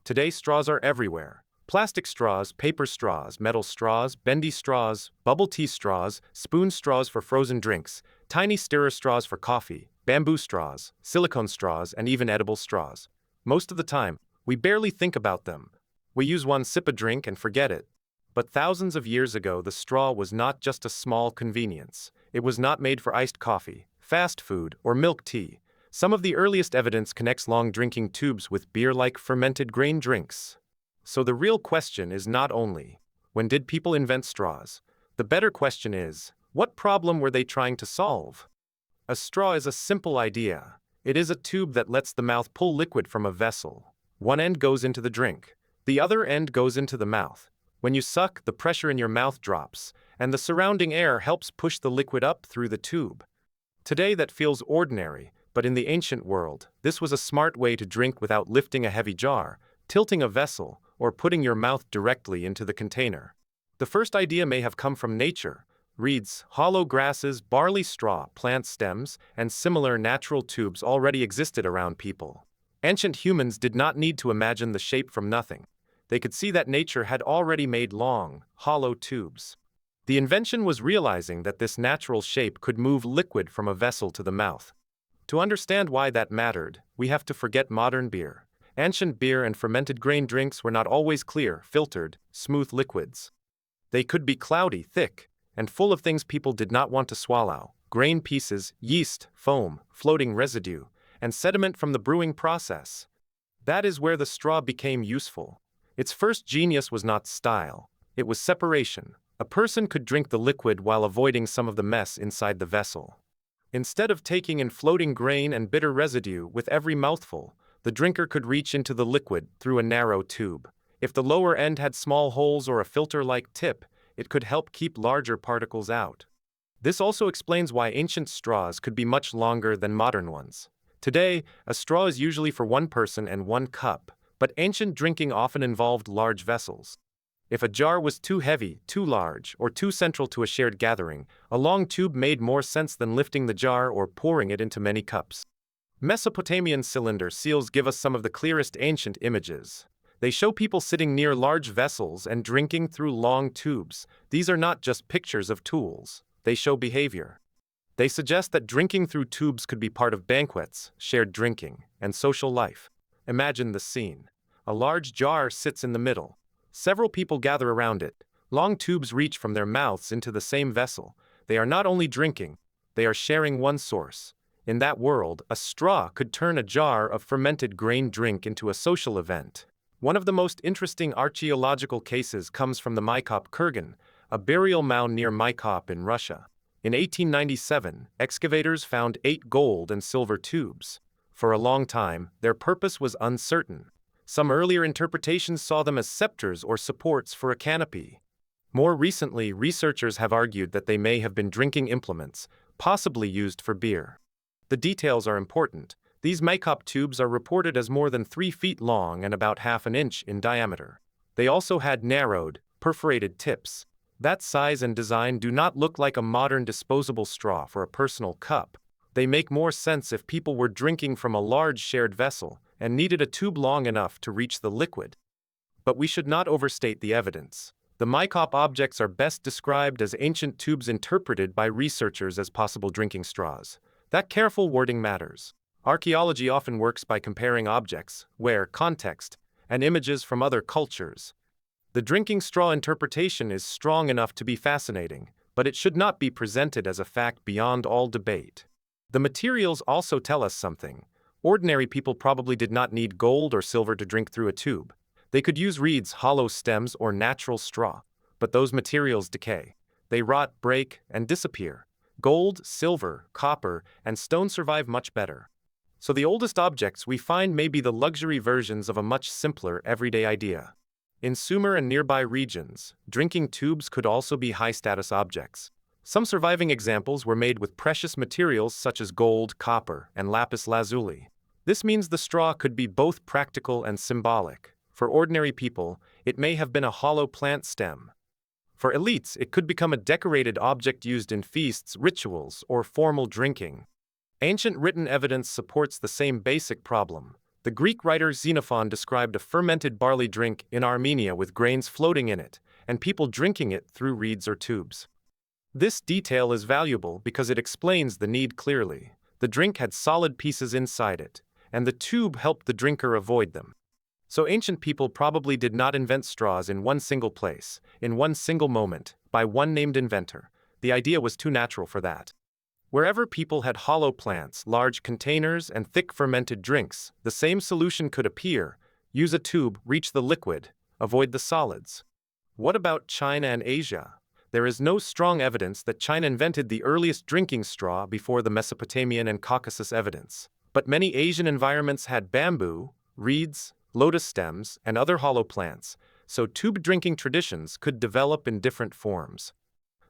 Today, straws are everywhere. Plastic straws, paper straws, metal straws, bendy straws, bubble tea straws, spoon straws for frozen drinks, tiny stirrer straws for coffee, bamboo straws, silicone straws, and even edible straws. Most of the time, we barely think about them. We use one, sip a drink, and forget it. But thousands of years ago, the straw was not just a small convenience. It was not made for iced coffee, fast food, or milk tea. Some of the earliest evidence connects long drinking tubes with beer-like fermented grain drinks. So the real question is not only, when did people invent straws? The better question is, what problem were they trying to solve? A straw is a simple idea. It is a tube that lets the mouth pull liquid from a vessel. One end goes into the drink. The other end goes into the mouth. When you suck, the pressure in your mouth drops, and the surrounding air helps push the liquid up through the tube. Today that feels ordinary, but in the ancient world, this was a smart way to drink without lifting a heavy jar, tilting a vessel, or putting your mouth directly into the container. The first idea may have come from nature. Reeds, hollow grasses, barley straw, plant stems, and similar natural tubes already existed around people. Ancient humans did not need to imagine the shape from nothing. They could see that nature had already made long, hollow tubes. The invention was realizing that this natural shape could move liquid from a vessel to the mouth. To understand why that mattered, we have to forget modern beer. Ancient beer and fermented grain drinks were not always clear, filtered, smooth liquids. They could be cloudy, thick, and full of things people did not want to swallow: grain pieces, yeast, foam, floating residue, and sediment from the brewing process. That is where the straw became useful. Its first genius was not style, it was separation. A person could drink the liquid while avoiding some of the mess inside the vessel. Instead of taking in floating grain and bitter residue with every mouthful, the drinker could reach into the liquid through a narrow tube. If the lower end had small holes or a filter-like tip, it could help keep larger particles out. This also explains why ancient straws could be much longer than modern ones. Today, a straw is usually for one person and one cup, but ancient drinking often involved large vessels. If a jar was too heavy, too large, or too central to a shared gathering, a long tube made more sense than lifting the jar or pouring it into many cups. Mesopotamian cylinder seals give us some of the clearest ancient images. They show people sitting near large vessels and drinking through long tubes. These are not just pictures of tools. They show behavior. They suggest that drinking through tubes could be part of banquets, shared drinking, and social life. Imagine the scene. A large jar sits in the middle. Several people gather around it. Long tubes reach from their mouths into the same vessel. They are not only drinking, they are sharing one source. In that world, a straw could turn a jar of fermented grain drink into a social event. One of the most interesting archaeological cases comes from the Maykop Kurgan, a burial mound near Maykop in Russia. In 1897, excavators found 8 gold and silver tubes. For a long time, their purpose was uncertain. Some earlier interpretations saw them as scepters or supports for a canopy. More recently, researchers have argued that they may have been drinking implements, possibly used for beer. The details are important. These Maykop tubes are reported as more than 3 feet long and about half an inch in diameter. They also had narrowed, perforated tips. That size and design do not look like a modern disposable straw for a personal cup. They make more sense if people were drinking from a large shared vessel and needed a tube long enough to reach the liquid. But we should not overstate the evidence. The Maykop objects are best described as ancient tubes interpreted by researchers as possible drinking straws. That careful wording matters. Archaeology often works by comparing objects, where context, and images from other cultures. The drinking straw interpretation is strong enough to be fascinating, but it should not be presented as a fact beyond all debate. The materials also tell us something. Ordinary people probably did not need gold or silver to drink through a tube. They could use reeds, hollow stems, or natural straw. But those materials decay. They rot, break, and disappear. Gold, silver, copper, and stone survive much better. So the oldest objects we find may be the luxury versions of a much simpler everyday idea. In Sumer and nearby regions, drinking tubes could also be high-status objects. Some surviving examples were made with precious materials such as gold, copper, and lapis lazuli. This means the straw could be both practical and symbolic. For ordinary people, it may have been a hollow plant stem. For elites, it could become a decorated object used in feasts, rituals, or formal drinking. Ancient written evidence supports the same basic problem. The Greek writer Xenophon described a fermented barley drink in Armenia with grains floating in it, and people drinking it through reeds or tubes. This detail is valuable because it explains the need clearly. The drink had solid pieces inside it, and the tube helped the drinker avoid them. So ancient people probably did not invent straws in one single place, in one single moment, by one named inventor. The idea was too natural for that. Wherever people had hollow plants, large containers, and thick fermented drinks, the same solution could appear: use a tube, reach the liquid, avoid the solids. What about China and Asia? There is no strong evidence that China invented the earliest drinking straw before the Mesopotamian and Caucasus evidence. But many Asian environments had bamboo, reeds, lotus stems, and other hollow plants, so tube drinking traditions could develop in different forms.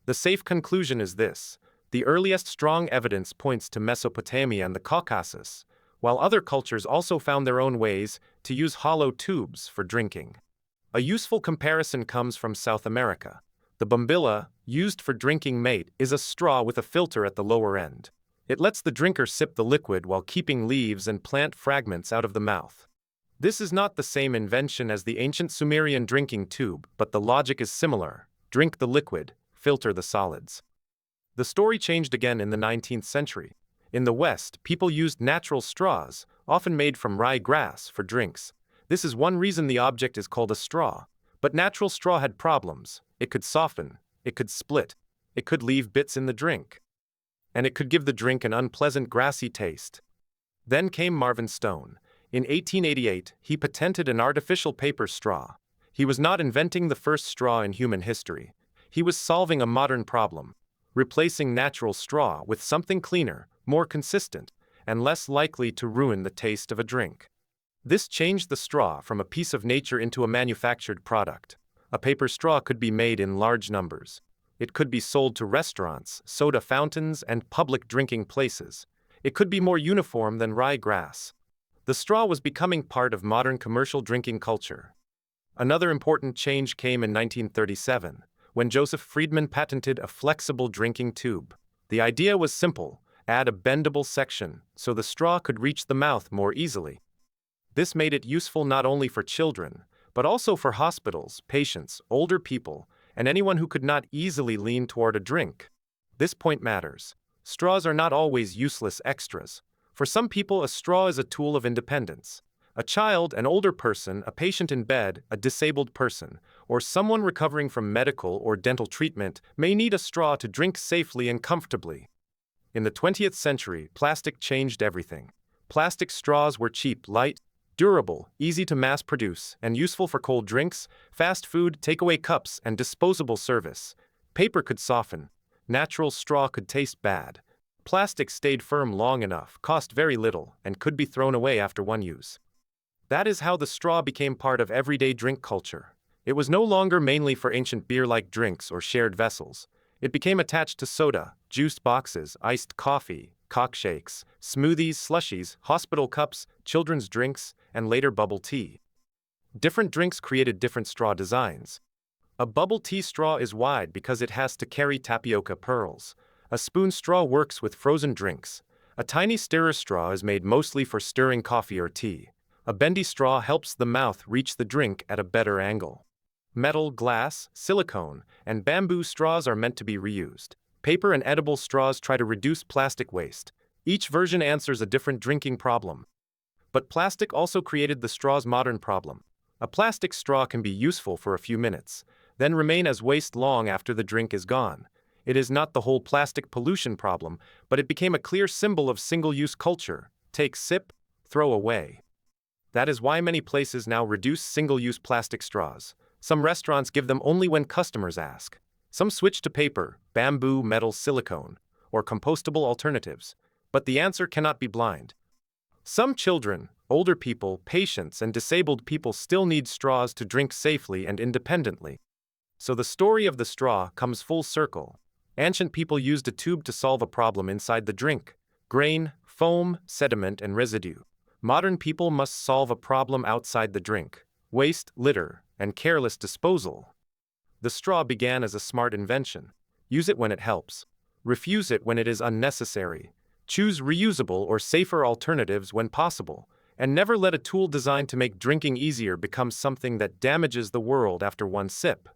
The safe conclusion is this: the earliest strong evidence points to Mesopotamia and the Caucasus, while other cultures also found their own ways to use hollow tubes for drinking. A useful comparison comes from South America. The bombilla, used for drinking mate, is a straw with a filter at the lower end. It lets the drinker sip the liquid while keeping leaves and plant fragments out of the mouth. This is not the same invention as the ancient Sumerian drinking tube, but the logic is similar: drink the liquid, filter the solids. The story changed again in the 19th century. In the West, people used natural straws, often made from rye grass, for drinks. This is one reason the object is called a straw. But natural straw had problems. It could soften, it could split, it could leave bits in the drink, and it could give the drink an unpleasant grassy taste. Then came Marvin Stone. In 1888, he patented an artificial paper straw. He was not inventing the first straw in human history. He was solving a modern problem: replacing natural straw with something cleaner, more consistent, and less likely to ruin the taste of a drink. This changed the straw from a piece of nature into a manufactured product. A paper straw could be made in large numbers. It could be sold to restaurants, soda fountains, and public drinking places. It could be more uniform than rye grass. The straw was becoming part of modern commercial drinking culture. Another important change came in 1937, when Joseph Friedman patented a flexible drinking tube. The idea was simple: add a bendable section so the straw could reach the mouth more easily. This made it useful not only for children, but also for hospitals, patients, older people, and anyone who could not easily lean toward a drink. This point matters. Straws are not always useless extras. For some people, a straw is a tool of independence. A child, an older person, a patient in bed, a disabled person, or someone recovering from medical or dental treatment may need a straw to drink safely and comfortably. In the 20th century, plastic changed everything. Plastic straws were cheap, light, durable, easy to mass produce, and useful for cold drinks, fast food, takeaway cups, and disposable service. Paper could soften. Natural straw could taste bad. Plastic stayed firm long enough, cost very little, and could be thrown away after one use. That is how the straw became part of everyday drink culture. It was no longer mainly for ancient beer-like drinks or shared vessels. It became attached to soda, juice boxes, iced coffee, cockshakes, smoothies, slushies, hospital cups, children's drinks, and later bubble tea. Different drinks created different straw designs. A bubble tea straw is wide because it has to carry tapioca pearls. A spoon straw works with frozen drinks. A tiny stirrer straw is made mostly for stirring coffee or tea. A bendy straw helps the mouth reach the drink at a better angle. Metal, glass, silicone, and bamboo straws are meant to be reused. Paper and edible straws try to reduce plastic waste. Each version answers a different drinking problem. But plastic also created the straw's modern problem. A plastic straw can be useful for a few minutes, then remain as waste long after the drink is gone. It is not the whole plastic pollution problem, but it became a clear symbol of single-use culture. Take, sip, throw away. That is why many places now reduce single-use plastic straws. Some restaurants give them only when customers ask. Some switch to paper, bamboo, metal, silicone, or compostable alternatives. But the answer cannot be blind. Some children, older people, patients, and disabled people still need straws to drink safely and independently. So the story of the straw comes full circle. Ancient people used a tube to solve a problem inside the drink: grain, foam, sediment, and residue. Modern people must solve a problem outside the drink: waste, litter, and careless disposal. The straw began as a smart invention. Use it when it helps. Refuse it when it is unnecessary. Choose reusable or safer alternatives when possible. And never let a tool designed to make drinking easier become something that damages the world after one sip.